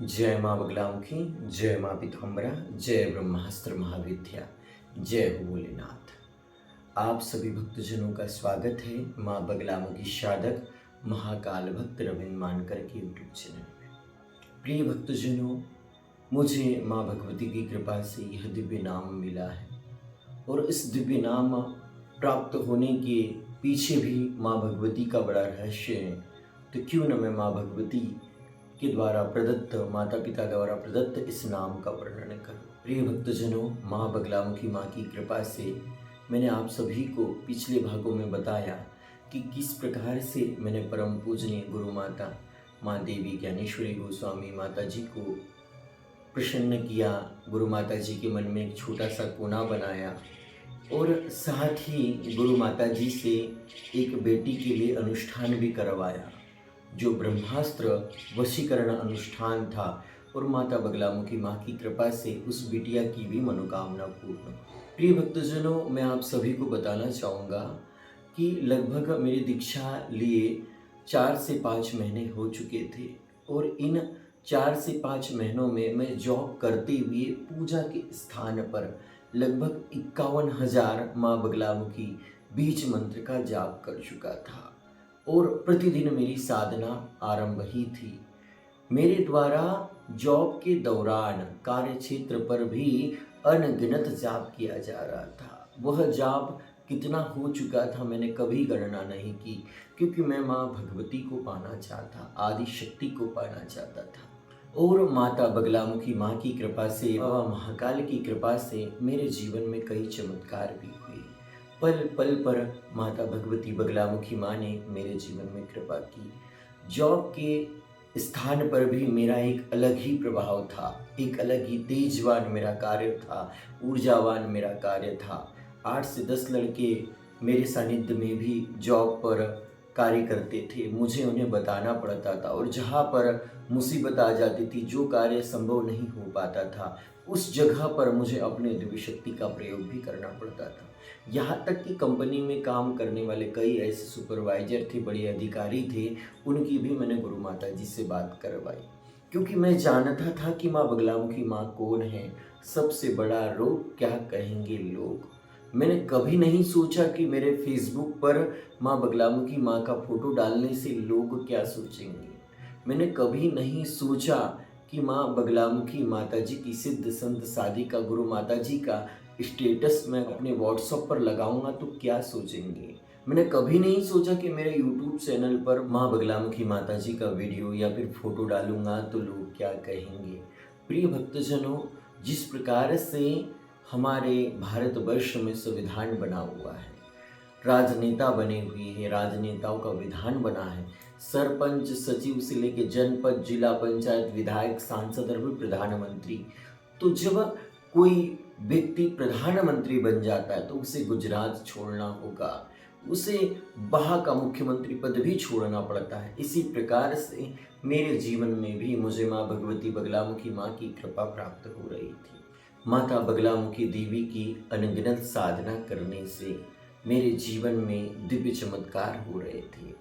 जय माँ बगलामुखी, जय माँ पीताम्बरा, जय ब्रह्मास्त्र महाविद्या, जय हो भोलेनाथ। आप सभी भक्तजनों का स्वागत है माँ बगलामुखी साधक महाकाल भक्त रविंद्र मानकर के यूट्यूब चैनल में। प्रिय भक्तजनों, मुझे माँ भगवती की कृपा से यह दिव्य नाम मिला है और इस दिव्य नाम प्राप्त होने के पीछे भी माँ भगवती का बड़ा रहस्य है। तो क्यों न मैं माँ भगवती के द्वारा प्रदत्त, माता पिता द्वारा प्रदत्त इस नाम का वर्णन करूं। प्रिय भक्तजनों, माँ बगलामुखी माँ की कृपा से मैंने आप सभी को पिछले भागों में बताया कि किस प्रकार से मैंने परम पूजनीय गुरु माता माँ देवी ज्ञानेश्वरी गोस्वामी माता जी को प्रसन्न किया। गुरु माता जी के मन में एक छोटा सा कोना बनाया और साथ ही गुरु माता जी से एक बेटी के लिए अनुष्ठान भी करवाया, जो ब्रह्मास्त्र वशीकरण अनुष्ठान था। और माता बगलामुखी माँ की कृपा से उस बिटिया की भी मनोकामना पूर्ण। प्रिय भक्तजनों, मैं आप सभी को बताना चाहूँगा कि लगभग मेरी दीक्षा लिए 4 से 5 महीने हो चुके थे और इन 4 से 5 महीनों में मैं जॉब करते हुए पूजा के स्थान पर लगभग 51,000 माँ बगलामुखी बीज मंत्र का जाप कर चुका था और प्रतिदिन मेरी साधना आरंभ ही थी। मेरे द्वारा जॉब के दौरान कार्य क्षेत्र पर भी अनगिनत जाप किया जा रहा था। वह जाप कितना हो चुका था मैंने कभी गणना नहीं की, क्योंकि मैं माँ भगवती को पाना चाहता, आदि शक्ति को पाना चाहता था। और माता बगलामुखी माँ की कृपा से, बाबा महाकाल की कृपा से मेरे जीवन में कई चमत्कार भी हुए। पल पल पर माता भगवती बगलामुखी माँ ने मेरे जीवन में कृपा की। जॉब के स्थान पर भी मेरा एक अलग ही प्रभाव था, एक अलग ही तेजवान मेरा कार्य था, ऊर्जावान मेरा कार्य था। 8 से 10 लड़के मेरे सानिध्य में भी जॉब पर कार्य करते थे, मुझे उन्हें बताना पड़ता था और जहाँ पर मुसीबत आ जाती थी, जो कार्य संभव नहीं हो पाता था, उस जगह पर मुझे अपने दिव्य शक्ति का प्रयोग भी करना पड़ता था। यहाँ तक कि कंपनी में काम करने वाले कई ऐसे सुपरवाइजर थे, बड़े अधिकारी थे, उनकी भी मैंने गुरु माता जी से बात करवाई, क्योंकि मैं जानता था कि माँ बगलामुखी माँ कौन है, सबसे बड़ा रोग क्या कहेंगे लोग। मैंने कभी नहीं सोचा कि मेरे फेसबुक पर माँ बगलामुखी माँ का फोटो डालने से लोग क्या सोचेंगे। मैंने कभी नहीं सोचा कि माँ बगलामुखी माता जी की सिद्ध संत साधिका गुरु माता जी का स्टेटस मैं अपने व्हाट्सएप पर लगाऊंगा तो क्या सोचेंगे। मैंने कभी नहीं सोचा कि मेरे यूट्यूब चैनल पर माँ बगलामुखी माता जी का वीडियो या फिर फोटो डालूंगा तो लोग क्या कहेंगे। प्रिय भक्तजनों, जिस प्रकार से हमारे भारतवर्ष में संविधान बना हुआ है, राजनेता बने हुए हैं, राजनेताओं का विधान बना है, सरपंच सचिव से लेके जनपद, जिला पंचायत, विधायक, सांसद और भी प्रधानमंत्री। तो जब कोई व्यक्ति प्रधानमंत्री बन जाता है तो उसे गुजरात छोड़ना होगा, उसे वहाँ का मुख्यमंत्री पद भी छोड़ना पड़ता है। इसी प्रकार से मेरे जीवन में भी मुझे माँ भगवती बगलामुखी माँ की कृपा प्राप्त हो रही थी। माता बगलामुखी देवी की अनगिनत साधना करने से मेरे जीवन में दिव्य चमत्कार हो रहे थे।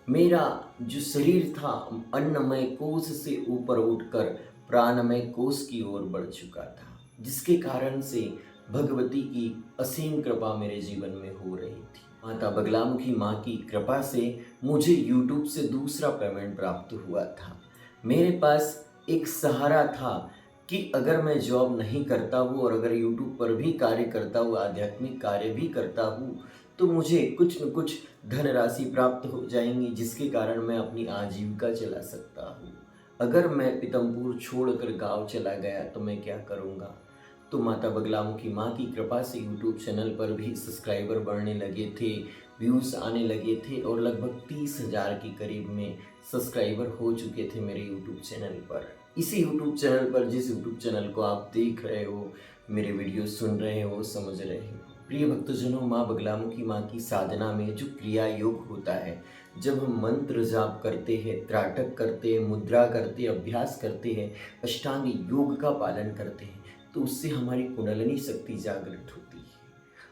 मेरा जो शरीर था अन्नमय कोश से ऊपर उठकर प्राणमय कोश की ओर बढ़ चुका था, जिसके कारण से भगवती की असीम कृपा मेरे जीवन में हो रही थी। माता बगलामुखी माँ की कृपा से मुझे यूट्यूब से दूसरा पेमेंट प्राप्त हुआ था। मेरे पास एक सहारा था कि अगर मैं जॉब नहीं करता हूँ और अगर यूट्यूब पर भी कार्य करता हूँ, आध्यात्मिक कार्य भी करता हूँ, तो मुझे कुछ न कुछ धनराशि प्राप्त हो जाएंगी, जिसके कारण मैं अपनी आजीविका चला सकता हूँ। अगर मैं पीतमपुर छोड़कर गांव चला गया तो मैं क्या करूँगा। तो माता बगलामुखी माँ की कृपा से यूट्यूब चैनल पर भी सब्सक्राइबर बढ़ने लगे थे, व्यूज़ आने लगे थे और लगभग 30,000 के करीब में सब्सक्राइबर हो चुके थे मेरे यूट्यूब चैनल पर। इसी यूट्यूब चैनल पर, जिस यूट्यूब चैनल को आप देख रहे हो, मेरे वीडियो सुन रहे हो, समझ रहे हो। प्रिय भक्तजनों, माँ बगलामुखी माँ की साधना में जो क्रिया योग होता है, जब हम मंत्र जाप करते हैं, त्राटक करते हैं, मुद्रा करते हैं, अभ्यास करते हैं, अष्टांग योग का पालन करते हैं, तो उससे हमारी कुंडलिनी शक्ति जागृत होती है।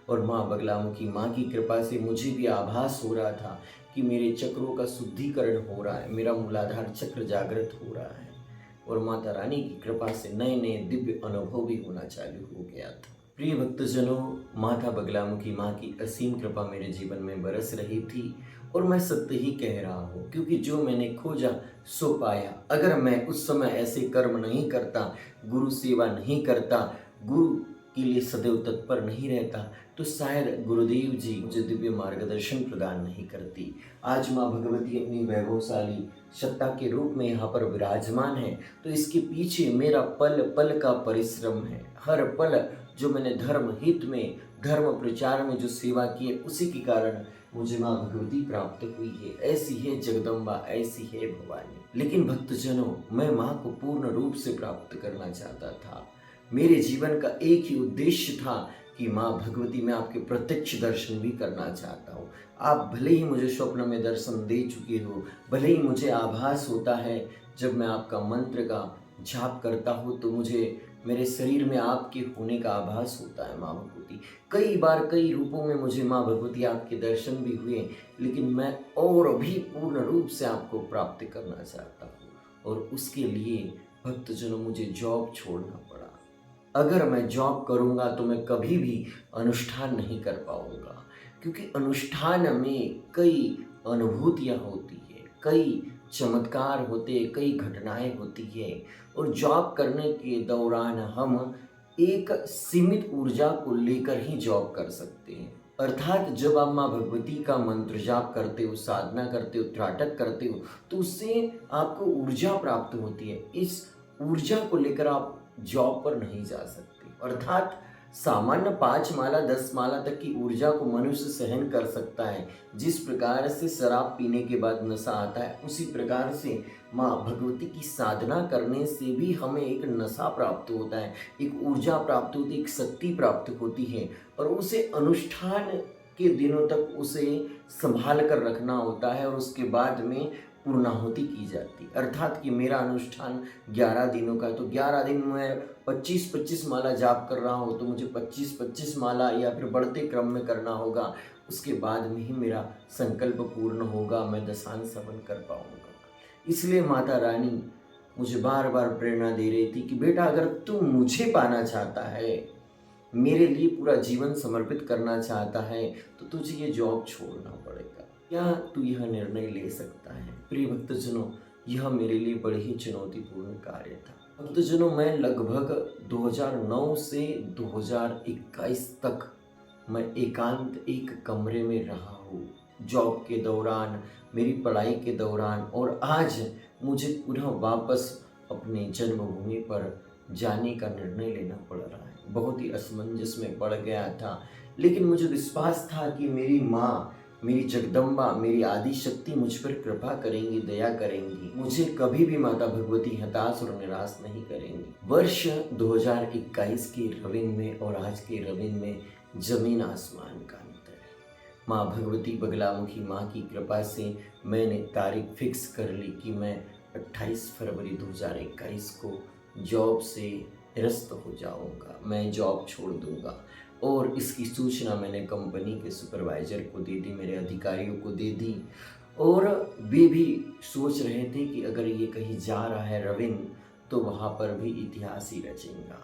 और माँ बगलामुखी माँ की कृपा से मुझे भी आभास हो रहा था कि मेरे चक्रों का शुद्धिकरण हो रहा है, मेरा मूलाधार चक्र जागृत हो रहा है। और माता रानी की कृपा से नए नए दिव्य अनुभव भी होना चालू हो गया था। प्रिय भक्तजनों, माता बगलामुखी माँ की असीम कृपा मेरे जीवन में बरस रही थी और मैं सत्य ही कह रहा हूँ, क्योंकि जो मैंने खोजा सो पाया। अगर मैं उस समय ऐसे कर्म नहीं करता, गुरु सेवा नहीं करता, गुरु के लिए सदैव तत्पर नहीं रहता, तो शायद गुरुदेव जी मुझे दिव्य मार्गदर्शन प्रदान नहीं करती। आज माँ भगवती अपनी वैभवशाली सत्ता के रूप में यहाँ पर विराजमान है, तो इसके पीछे मेरा पल पल का परिश्रम है। हर पल जो मैंने धर्म हित में, धर्म प्रचार में जो सेवा की है, उसी के कारण मुझे माँ भगवती प्राप्त हुई है। ऐसी है जगदम्बा, ऐसी है भवानी। लेकिन भक्तजनों, मैं माँ को पूर्ण रूप से प्राप्त करना चाहता था। मेरे जीवन का एक ही उद्देश्य था कि माँ भगवती, मैं आपके प्रत्यक्ष दर्शन भी करना चाहता हूँ। आप भले ही मुझे स्वप्न में दर्शन दे चुके हो, भले ही मुझे आभास होता है जब मैं आपका मंत्र का जाप करता हूँ, तो मुझे मेरे शरीर में आपके होने का आभास होता है माँ भगवती। कई बार कई रूपों में मुझे माँ भगवती आपके दर्शन भी हुए, लेकिन मैं और भी पूर्ण रूप से आपको प्राप्त करना चाहता हूँ, और उसके लिए भक्तजनों मुझे जॉब छोड़ना पड़ा। अगर मैं जॉब करूँगा तो मैं कभी भी अनुष्ठान नहीं कर पाऊँगा, क्योंकि अनुष्ठान में कई अनुभूतियाँ होती है, कई चमत्कार होते हैं, कई घटनाएं होती है, और जॉब करने के दौरान हम एक सीमित ऊर्जा को लेकर ही जॉब कर सकते हैं। अर्थात जब आप माँ भगवती का मंत्र जाप करते हो, साधना करते हो, त्राटक करते हो, तो उससे आपको ऊर्जा प्राप्त होती है। इस ऊर्जा को लेकर आप जॉब पर नहीं जा सकते। अर्थात सामान्य 5 माला 10 माला तक की ऊर्जा को मनुष्य सहन कर सकता है। जिस प्रकार से शराब पीने के बाद नशा आता है, उसी प्रकार से माँ भगवती की साधना करने से भी हमें एक नशा प्राप्त होता है, एक ऊर्जा प्राप्त होती है, एक शक्ति प्राप्त होती है, और उसे अनुष्ठान के दिनों तक उसे संभाल कर रखना होता है, और उसके बाद में पूर्णाहुति की जाती है। अर्थात कि मेरा अनुष्ठान 11 दिनों का है, तो 11 दिन में 25-25 माला जाप कर रहा हूँ, तो मुझे 25-25 माला या फिर बढ़ते क्रम में करना होगा। उसके बाद में ही मेरा संकल्प पूर्ण होगा, मैं दशांश हवन कर पाऊँगा। इसलिए माता रानी मुझे बार बार प्रेरणा दे रही थी कि बेटा, अगर तू मुझे पाना चाहता है, मेरे लिए पूरा जीवन समर्पित करना चाहता है, तो तुझे ये जॉब छोड़ना पड़ेगा। क्या तू यह निर्णय ले सकता है? प्रिय भक्तजनों, यह मेरे लिए बड़े ही चुनौतीपूर्ण कार्य था। भक्तजनों, मैं लगभग 2009 से 2021 तक मैं एकांत एक कमरे में रहा हूँ, जॉब के दौरान, मेरी पढ़ाई के दौरान, और आज मुझे पुनः वापस अपने जन्मभूमि पर जाने का निर्णय लेना पड़ रहा है। बहुत ही असमंजस में पड़ गया था, लेकिन मुझे विश्वास था कि मेरी माँ, मेरी जगदम्बा, मेरी आदि शक्ति मुझ पर कृपा करेंगी, दया करेंगी। मुझे कभी भी माता भगवती हताश और निराश नहीं करेंगी। वर्ष 2021 के रविन में और आज के रविन में जमीन आसमान का अंतर है। माँ भगवती बगलामुखी माँ की कृपा से मैंने तारीख फिक्स कर ली कि मैं 28 फरवरी 2021 को जॉब से निरस्त हो जाऊंगा, मैं जॉब छोड़ दूंगा। और इसकी सूचना मैंने कंपनी के सुपरवाइज़र को दे दी, मेरे अधिकारियों को दे दी, और वे भी सोच रहे थे कि अगर ये कहीं जा रहा है रविन, तो वहाँ पर भी इतिहास ही रचेगा।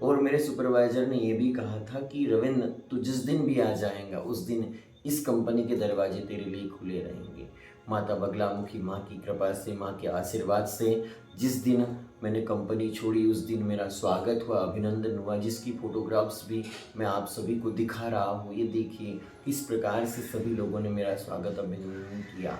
और मेरे सुपरवाइज़र ने ये भी कहा था कि रविन, तू जिस दिन भी आ जाएगा, उस दिन इस कंपनी के दरवाजे तेरे लिए खुले रहेंगे। माता बगलामुखी माँ की कृपा से, माँ के आशीर्वाद से जिस दिन मैंने कंपनी छोड़ी, उस दिन मेरा स्वागत हुआ, अभिनंदन हुआ, जिसकी फ़ोटोग्राफ्स भी मैं आप सभी को दिखा रहा हूँ। ये देखिए किस प्रकार से सभी लोगों ने मेरा स्वागत, अभिनंदन किया।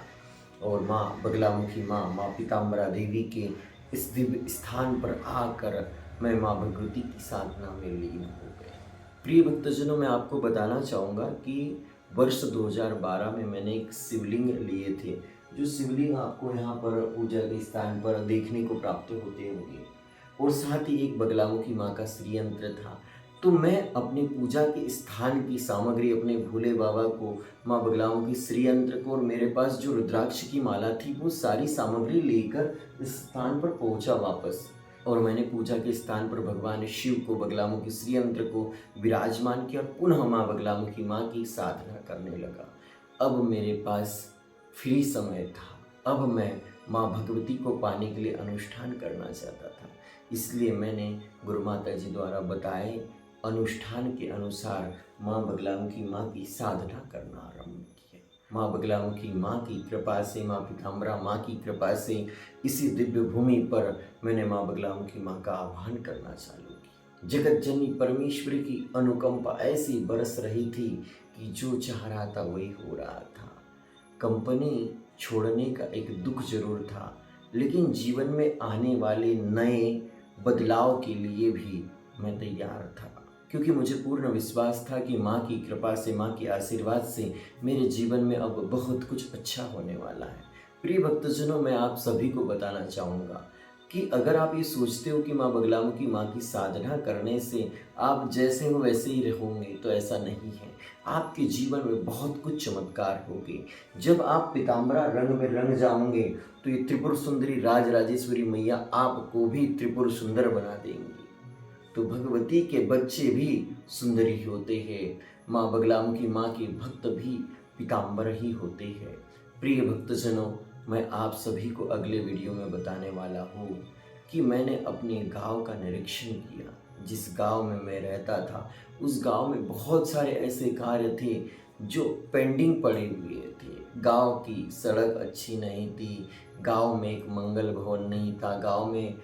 और माँ बगलामुखी माँ, माँ पीताम्बरा देवी के इस दिव्य स्थान पर आकर मैं माँ भगवती की साधना में लीन हो गया। प्रिय भक्तजनों, मैं आपको बताना चाहूँगा कि वर्ष 2012 में मैंने एक शिवलिंग लिए थे, जो शिवलिंग आपको यहाँ पर पूजा के स्थान पर देखने को प्राप्त होते होंगे, और साथ ही एक बगलामुखी माँ का श्रीयंत्र था। तो मैं अपनी पूजा के स्थान की सामग्री, अपने भोले बाबा को, माँ बगलामुखी श्रीयंत्र को, और मेरे पास जो रुद्राक्ष की माला थी, वो सारी सामग्री लेकर इस स्थान पर पहुँचा वापस। और मैंने पूजा के स्थान पर भगवान शिव को, बगलामुखी श्रीयंत्र को विराजमान किया, और पुनः माँ बगलामुखी माँ की साधना करने लगा। अब मेरे पास फ्री समय था, अब मैं माँ भगवती को पाने के लिए अनुष्ठान करना चाहता था। इसलिए मैंने गुरु माता जी द्वारा बताए अनुष्ठान के अनुसार माँ बगलामुखी माँ की साधना करना आरंभ किया। माँ बगलामुखी माँ की कृपा से, माँ पीताम्बरा माँ की कृपा से इसी दिव्य भूमि पर मैंने माँ बगलामुखी माँ का आह्वान करना चालू किया। जगत जननी परमेश्वरी की अनुकंपा ऐसी बरस रही थी कि जो चाह रहा था वही हो रहा था। कंपनी छोड़ने का एक दुख जरूर था, लेकिन जीवन में आने वाले नए बदलाव के लिए भी मैं तैयार था, क्योंकि मुझे पूर्ण विश्वास था कि माँ की कृपा से, माँ के आशीर्वाद से मेरे जीवन में अब बहुत कुछ अच्छा होने वाला है। प्रिय भक्तजनों, मैं आप सभी को बताना चाहूँगा कि अगर आप ये सोचते हो कि माँ बगलामुखी माँ की साधना करने से आप जैसे हो वैसे ही रहोगे, तो ऐसा नहीं है। आपके जीवन में बहुत कुछ चमत्कार होंगे। जब आप पीताम्बरा रंग में रंग जाओगे तो ये त्रिपुर सुंदरी राजराजेश्वरी मैया आपको भी त्रिपुर सुंदर बना देंगी। तो भगवती के बच्चे भी सुंदर ही होते हैं। माँ बगलामुखी माँ के भक्त भी पीताम्बर ही होते हैं। प्रिय भक्तजनों, मैं आप सभी को अगले वीडियो में बताने वाला हूँ कि मैंने अपने गांव का निरीक्षण किया। जिस गांव में मैं रहता था, उस गांव में बहुत सारे ऐसे कार्य थे जो पेंडिंग पड़े हुए थे। गांव की सड़क अच्छी नहीं थी, गांव में एक मंगल भवन नहीं था, गांव में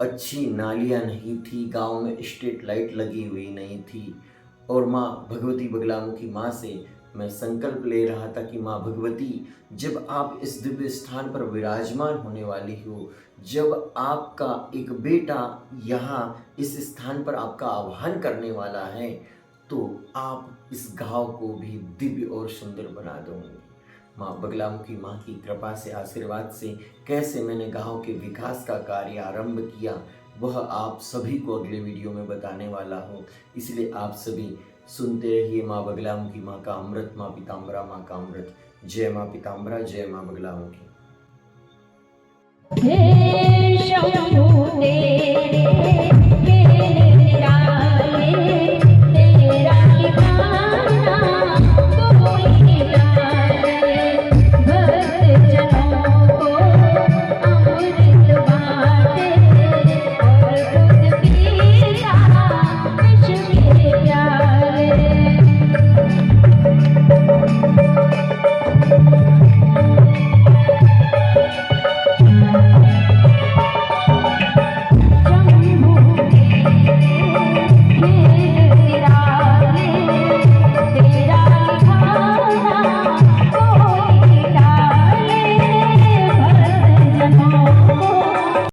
अच्छी नालियाँ नहीं थी, गांव में स्ट्रीट लाइट लगी हुई नहीं थी। और माँ भगवती बगलामुखी माँ से मैं संकल्प ले रहा था कि माँ भगवती, जब आप इस दिव्य स्थान पर विराजमान होने वाली हो, जब आपका एक बेटा यहाँ इस स्थान पर आपका आह्वान करने वाला है, तो आप इस गांव को भी दिव्य और सुंदर बना दोगे। माँ बगलामुखी माँ की कृपा से, आशीर्वाद से कैसे मैंने गांव के विकास का कार्य आरंभ किया, वह आप सभी को अगले वीडियो में बताने वाला हूँ। इसलिए आप सभी सुनते रहिए माँ बगलामुखी माँ का अमृत, माँ पीताम्बरा माँ का अमृत। जय माँ पीताम्बरा, जय माँ बगलामुखी।